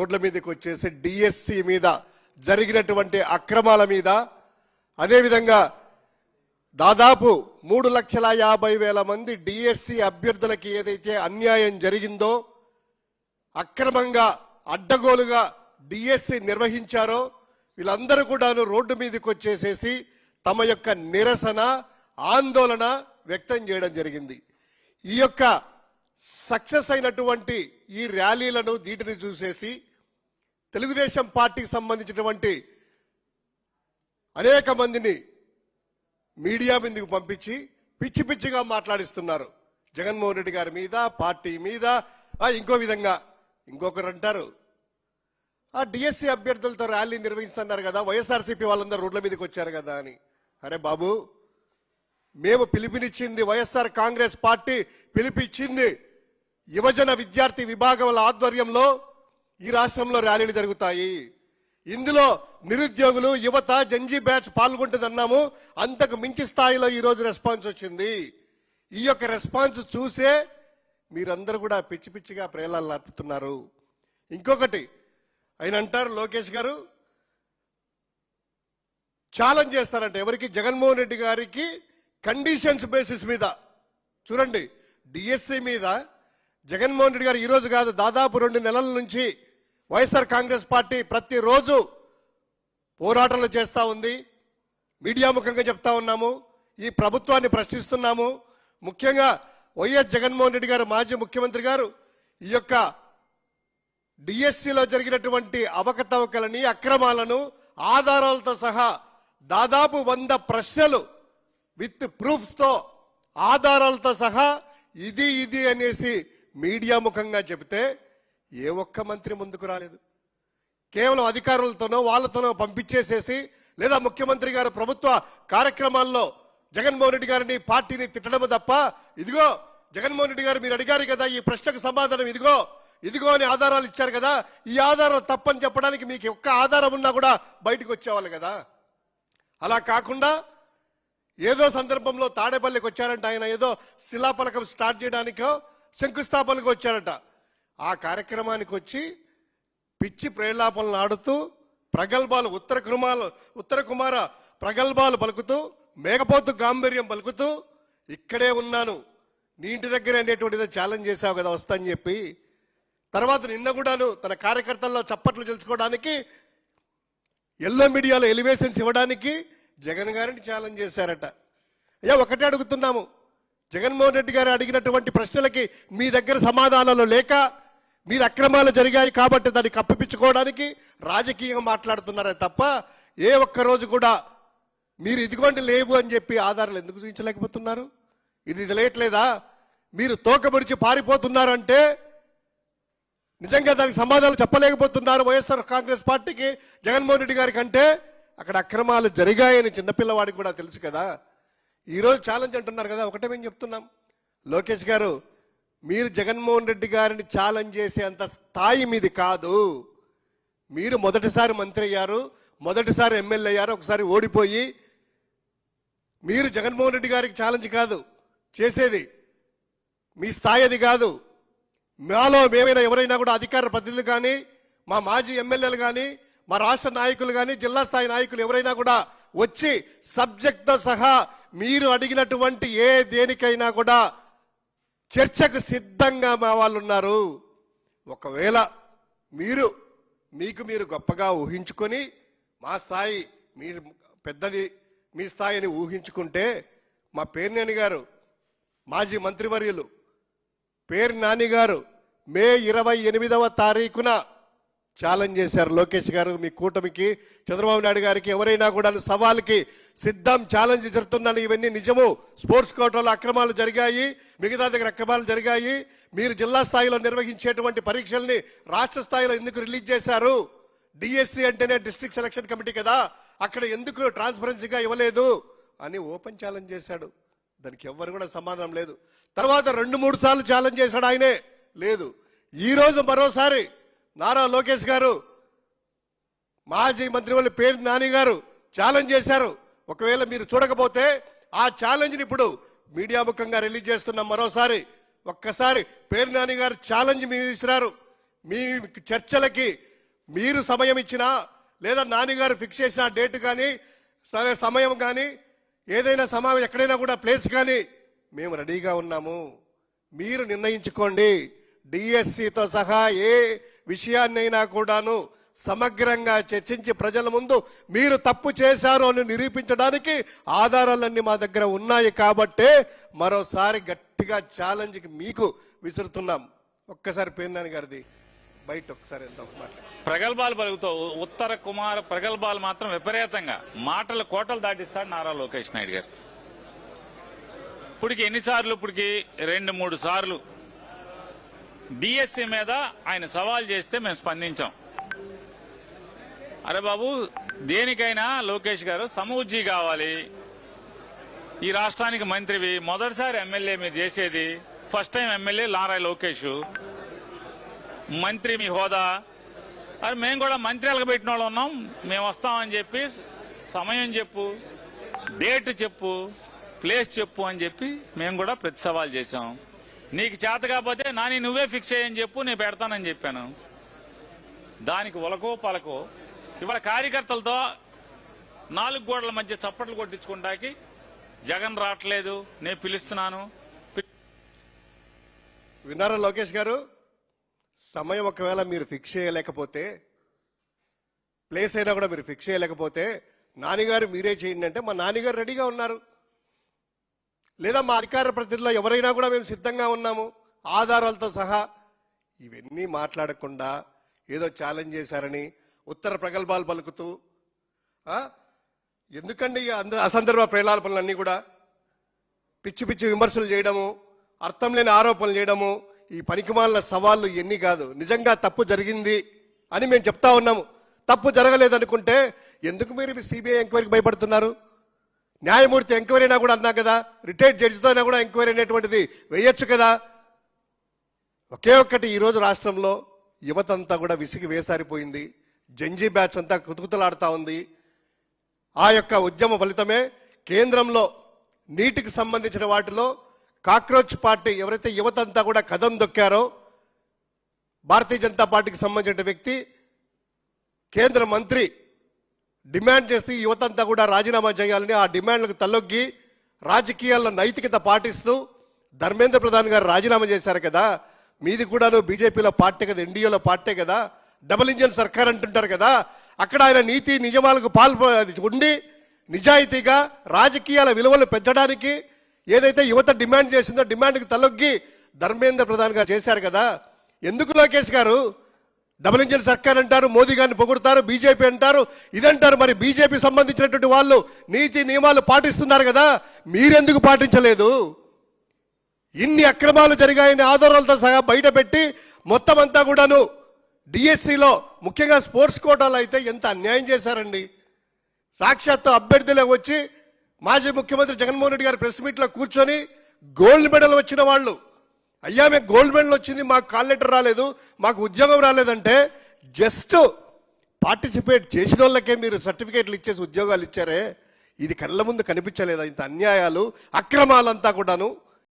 రోడ్ల మీదకి వచ్చేసి డిఎస్సి మీద జరిగినటువంటి అక్రమాల మీద, అదేవిధంగా దాదాపు 3,50,000 మంది డిఎస్సి అభ్యర్థులకి ఏదైతే అన్యాయం జరిగిందో, అక్రమంగా అడ్డగోలుగా డిఎస్సి నిర్వహించారో, వీళ్ళందరూ కూడాను రోడ్డు మీదకి వచ్చేసేసి తమ యొక్క నిరసన ఆందోళన వ్యక్తం చేయడం జరిగింది. ఈ యొక్క సక్సెస్ అయినటువంటి ఈ ర్యాలీలను వీటిని చూసేసి తెలుగుదేశం పార్టీకి సంబంధించినటువంటి అనేక మందిని మీడియా మీదకు పంపించి పిచ్చి పిచ్చిగా మాట్లాడిస్తున్నారు. జగన్మోహన్ రెడ్డి గారి మీద, పార్టీ మీద. ఇంకో విధంగా ఇంకొకరు అంటారు, ఆ డిఎస్సి అభ్యర్థులతో ర్యాలీ నిర్వహిస్తున్నారు కదా, వైఎస్ఆర్సీపీ వాళ్ళందరూ రోడ్ల మీదకి వచ్చారు కదా అని. అరే బాబు, మేము పిలుపునిచ్చింది, వైఎస్ఆర్ కాంగ్రెస్ పార్టీ పిలుపిచ్చింది యువజన విద్యార్థి విభాగం ఆధ్వర్యంలో ఈ రాష్ట్రంలో ర్యాలీలు జరుగుతాయి. ఇందులో నిరుద్యోగులు, యువత, జంజీ బ్యాచ్ పాల్గొంటుందన్నాము. అంతకు మించి స్థాయిలో ఈరోజు రెస్పాన్స్ వచ్చింది. ఈ యొక్క రెస్పాన్స్ చూసే మీరందరూ కూడా పిచ్చి పిచ్చిగా ప్రేలాలు నడుపుతున్నారు. ఇంకొకటి ఆయన అంటారు, లోకేష్ గారు ఛాలెంజ్ చేస్తారంట ఎవరికి? జగన్మోహన్ రెడ్డి గారికి కండిషన్స్ బేసిస్ మీద. చూడండి, డిఎస్సి మీద జగన్మోహన్ రెడ్డి గారు ఈరోజు కాదు, దాదాపు 2 నెలల నుంచి వైఎస్ఆర్ కాంగ్రెస్ పార్టీ ప్రతిరోజు పోరాటాలు చేస్తూ ఉంది. మీడియా ముఖంగా చెప్తా ఉన్నాము, ఈ ప్రభుత్వాన్ని ప్రశ్నిస్తున్నాము. ముఖ్యంగా వైఎస్ జగన్మోహన్ రెడ్డి గారు, మాజీ ముఖ్యమంత్రి గారు, ఈ యొక్క డిఎస్సిలో జరిగినటువంటి అవకతవకలని, అక్రమాలను ఆధారాలతో సహా దాదాపు 100 ప్రశ్నలు విత్ ప్రూఫ్స్తో, ఆధారాలతో సహా ఇది అనేసి మీడియా ముఖంగా చెబితే ఏ ఒక్క మంత్రి ముందుకు రాలేదు. కేవలం అధికారులతోనో వాళ్ళతోనో పంపించేసేసి, లేదా ముఖ్యమంత్రి గారు ప్రభుత్వ కార్యక్రమాల్లో జగన్మోహన్ రెడ్డి గారిని, పార్టీని తిట్టడం తప్ప, ఇదిగో జగన్మోహన్ రెడ్డి గారు మీరు అడిగారు కదా, ఈ ప్రశ్నకు సమాధానం ఇదిగో అని ఆధారాలు ఇచ్చారు కదా, ఈ ఆధారాలు తప్పని చెప్పడానికి మీకు ఒక్క ఆధారం ఉన్నా కూడా బయటకు వచ్చేవాళ్ళు కదా. అలా కాకుండా ఏదో సందర్భంలో తాడేపల్లికి వచ్చారంట, ఆయన ఏదో శిలాఫలకం స్టార్ట్ చేయడానికో శంకుస్థాపనకు వచ్చారట. ఆ కార్యక్రమానికి వచ్చి పిచ్చి ప్రేలాపనలు ఆడుతూ ప్రగల్భాలు, ఉత్తర కుమార ప్రగల్భాలు పలుకుతూ, మేకపోతు గాంభీర్యం పలుకుతూ, ఇక్కడే ఉన్నాను నీ ఇంటి దగ్గర అనేటువంటిదో ఛాలెంజ్ చేశావు కదా వస్తా అని చెప్పి, తర్వాత నిన్న కూడాను తన కార్యకర్తల్లో చప్పట్లు తెలుసుకోవడానికి, ఎల్లో మీడియాలో ఎలివేషన్స్ ఇవ్వడానికి జగన్ గారిని ఛాలెంజ్ చేశారట. అయ్యా, ఒకటే అడుగుతున్నాము, జగన్మోహన్ రెడ్డి గారు అడిగినటువంటి ప్రశ్నలకి మీ దగ్గర సమాధానాలు లేక, మీరు అక్రమాలు జరిగాయి కాబట్టి దాన్ని కప్పిపించుకోవడానికి రాజకీయంగా మాట్లాడుతున్నారే తప్ప, ఏ ఒక్క రోజు కూడా మీరు ఇదిగోండి లేవు అని చెప్పి ఆధారాలు ఎందుకు చూపించలేకపోతున్నారు? ఇది తెలియట్లేదా? మీరు తోకబడిచి పారిపోతున్నారంటే నిజంగా దానికి సమాధానం చెప్పలేకపోతున్నారు వైఎస్ఆర్ కాంగ్రెస్ పార్టీకి, జగన్మోహన్ రెడ్డి గారి కంటే. అక్కడ అక్రమాలు జరిగాయని చిన్నపిల్లవాడికి కూడా తెలుసు కదా. ఈరోజు ఛాలెంజ్ అంటున్నారు కదా, ఒకటే మేము చెప్తున్నాం, లోకేష్ గారు మీరు జగన్మోహన్ రెడ్డి గారిని ఛాలెంజ్ చేసే అంత స్థాయి మీది కాదు. మీరు మొదటిసారి మంత్రి అయ్యారు, మొదటిసారి ఎమ్మెల్యే అయ్యారు, ఒకసారి ఓడిపోయి మీరు జగన్మోహన్ రెడ్డి గారికి ఛాలెంజ్ కాదు చేసేది, మీ స్థాయి అది కాదు. మాలో మేమైనా ఎవరైనా కూడా అధికార ప్రతినిధులు కానీ, మా మాజీ ఎమ్మెల్యేలు కానీ, మా రాష్ట్ర నాయకులు కానీ, జిల్లా స్థాయి నాయకులు ఎవరైనా కూడా వచ్చి సబ్జెక్ట్తో సహా మీరు అడిగినటువంటి దేనికైనా కూడా చర్చకు సిద్ధంగా మా వాళ్ళు ఉన్నారు. ఒకవేళ మీరు గొప్పగా ఊహించుకొని మా స్థాయి మీరు పెద్దది, మీ స్థాయిని ఊహించుకుంటే, మా పేర్నేని గారు, మాజీ మంత్రివర్యులు పేరు నాని గారు మే 28వ తారీఖున ఛాలెంజ్ చేశారు. లోకేష్ గారు మీ కూటమికి, చంద్రబాబు నాయుడు గారికి ఎవరైనా కూడా సవాల్కి సిద్ధం, ఛాలెంజ్ జరుగుతున్నాను, ఇవన్నీ నిజము, స్పోర్ట్స్ కోటాలో అక్రమాలు జరిగాయి, మిగతా దగ్గర అక్రమాలు జరిగాయి, మీరు జిల్లా స్థాయిలో నిర్వహించేటువంటి పరీక్షల్ని రాష్ట్ర స్థాయిలో ఎందుకు రిలీజ్ చేశారు, డిఎస్సి అంటేనే డిస్ట్రిక్ట్ సెలక్షన్ కమిటీ కదా, అక్కడ ఎందుకు ట్రాన్స్పరెన్సీగా ఇవ్వలేదు అని ఓపెన్ ఛాలెంజ్ చేశాడు. దానికి ఎవ్వరు కూడా సమాధానం లేదు. తర్వాత 2-3 సార్లు ఛాలెంజ్ చేశాడు, ఆయనే లేదు. ఈరోజు మరోసారి నారా లోకేష్ గారు, మాజీ మంత్రివర్యులు పేరు నాని గారు ఛాలెంజ్ చేశారు. ఒకవేళ మీరు చూడకపోతే ఆ ఛాలెంజ్ని ఇప్పుడు మీడియా ముఖంగా రిలీజ్ చేస్తున్నాం. మరోసారి ఒక్కసారి పేరు నాని గారు ఛాలెంజ్ మీ విసిరారు, మీ చర్చలకి మీరు సమయం ఇచ్చినా లేదా నాన్నగారు ఫిక్స్ చేసిన డేట్ కానీ సమయం కానీ ఏదైనా సమావేశం ఎక్కడైనా కూడా ప్లేస్ కానీ మేము రెడీగా ఉన్నాము. మీరు నిర్ణయించుకోండి. డిఎస్సితో సహా ఏ విషయాన్నైనా కూడాను సమగ్రంగా చర్చించి ప్రజల ముందు మీరు తప్పు చేశారు అని నిరూపించడానికి ఆధారాలన్నీ మా దగ్గర ఉన్నాయి. కాబట్టే మరోసారి గట్టిగా ఛాలెంజ్కి మీకు విసురుతున్నాం. ఒక్కసారి పేర్నాని గారిది బయట ఒకసారి వెళ్దాం. ప్రగల్భాలు పలుకుతూ ఉత్తర కుమార ప్రగల్భాలు మాత్రం విపరీతంగా మాటలు కోటలు దాటిస్తాడు నారా లోకేష్ నాయుడు గారు. ఇప్పటికి ఎన్నిసార్లు? ఇప్పటికి 2-3 సార్లు డిఎస్సి మీద ఆయన సవాల్ చేస్తే మేము స్పందించాం. అరే బాబు, దేనికైనా లోకేష్ గారు సమఉజ్జీ కావాలి. ఈ రాష్ట్రానికి మంత్రివి, మొదటిసారి ఎమ్మెల్యే మీరు చేసేది, first time MLA Nara Lokesh, మంత్రి మీ హోదా. అరే మేము కూడా మంత్రాలకు పెట్టిన వాళ్ళు ఉన్నాం, మేము వస్తామని చెప్పి సమయం చెప్పు, డేట్ చెప్పు, ప్లేస్ చెప్పు అని చెప్పి మేము కూడా ప్రతి సవాల్ చేశాం. నీకు చేత కాకపోతే నాని నువ్వే ఫిక్స్ అయ్యని చెప్పు, నేను పెడతానని చెప్పాను. దానికి ఉలకో పలకో ఇవాళ కార్యకర్తలతో 4 గోడల మధ్య చప్పట్లు కొట్టించుకుంటాకి జగన్ రావట్లేదు, నేను పిలుస్తున్నాను. విన్నారా లోకేష్ గారు? సమయం ఒకవేళ మీరు ఫిక్స్ చేయలేకపోతే, ప్లేస్ అయినా కూడా మీరు ఫిక్స్ చేయలేకపోతే నాన్నగారు మీరే చేయండి అంటే మా నాన్నగారు రెడీగా ఉన్నారు. లేదా మా అధికార ప్రతినిధుల్లో ఎవరైనా కూడా మేము సిద్ధంగా ఉన్నాము ఆధారాలతో సహా. ఇవన్నీ మాట్లాడకుండా ఏదో ఛాలెంజ్ చేశారని ఉత్తర ప్రగల్భాలు పలుకుతూ ఎందుకండి అసందర్భ ప్రేలాపనలన్నీ కూడా పిచ్చి పిచ్చి విమర్శలు చేయడము, అర్థం లేని ఆరోపణలు చేయడము, ఈ పనికిమాలిన సవాళ్లు ఎన్ని కాదు. నిజంగా తప్పు జరిగింది అని మేము చెప్తా ఉన్నాము. తప్పు జరగలేదనుకుంటే ఎందుకు మీరు సిబిఐ ఎంక్వైరీకి భయపడుతున్నారు? న్యాయమూర్తి ఎంక్వైరీ అయినా కూడా అన్నా కదా, రిటైర్డ్ జడ్జితో అయినా కూడా ఎంక్వైరీ అనేటువంటిది వేయొచ్చు కదా. ఒకే ఒక్కటి, ఈరోజు రాష్ట్రంలో యువత అంతా కూడా విసిగి వేసారిపోయింది. జంజీ బ్యాచ్ అంతా కుతుకుతలాడుతూ ఉంది. ఆ యొక్క ఉద్యమ ఫలితమే కేంద్రంలో నీటికి సంబంధించిన వాటిలో కాక్రోచ్ పార్టీ ఎవరైతే యువత అంతా కూడా కదం దొక్కారో, భారతీయ జనతా పార్టీకి సంబంధించిన వ్యక్తి కేంద్ర మంత్రి డిమాండ్ చేస్తూ యువత అంతా కూడా రాజీనామా చేయాలని ఆ డిమాండ్లకు తలొగ్గి రాజకీయాల్లో నైతికత పాటిస్తూ ధర్మేంద్ర ప్రధాన్ గారు రాజీనామా చేశారు కదా. మీది కూడాను బీజేపీలో పార్టీ కదా, ఎన్డీఏలో పార్టీ కదా, డబుల్ ఇంజిన్ సర్కార్ అంటుంటారు కదా. అక్కడ ఆయన నీతి నిజమాలకు ఉండి నిజాయితీగా రాజకీయాల విలువలు పెంచడానికి ఏదైతే యువత డిమాండ్ చేసిందో డిమాండ్కి తలొగ్గి ధర్మేంద్ర ప్రధాన్ గారు చేశారు కదా. ఎందుకు లోకేష్ గారు డబుల్ ఇంజిన్ సర్కార్ అంటారు, మోదీ గారిని పొగుడతారు, బీజేపీ అంటారు, ఇదంటారు. మరి బీజేపీ సంబంధించినటువంటి వాళ్ళు నీతి నియమాలు పాటిస్తున్నారు కదా, మీరెందుకు పాటించలేదు? ఇన్ని అక్రమాలు జరిగాయని ఆధారాలతో సహా బయట పెట్టి మొత్తం అంతా కూడాను డిఎస్సిలో ముఖ్యంగా స్పోర్ట్స్ కోటాలో అయితే ఎంత అన్యాయం చేశారండి. సాక్షాత్తు అభ్యర్థులే వచ్చి మాజీ ముఖ్యమంత్రి జగన్మోహన్ రెడ్డి గారి ప్రెస్ మీట్లో కూర్చొని గోల్డ్ మెడల్ వచ్చిన వాళ్ళు, అయ్యా మీకు గోల్డ్ మెడల్ వచ్చింది, మాకు కాల్ లెటర్ రాలేదు, మాకు ఉద్యోగం రాలేదంటే జస్ట్ పార్టిసిపేట్ చేసిన వాళ్ళకే మీరు సర్టిఫికేట్లు ఇచ్చేసి ఉద్యోగాలు ఇచ్చారే, ఇది కళ్ళ ముందు కనిపించలేదా? ఇంత అన్యాయాలు అక్రమాలంతా కూడాను.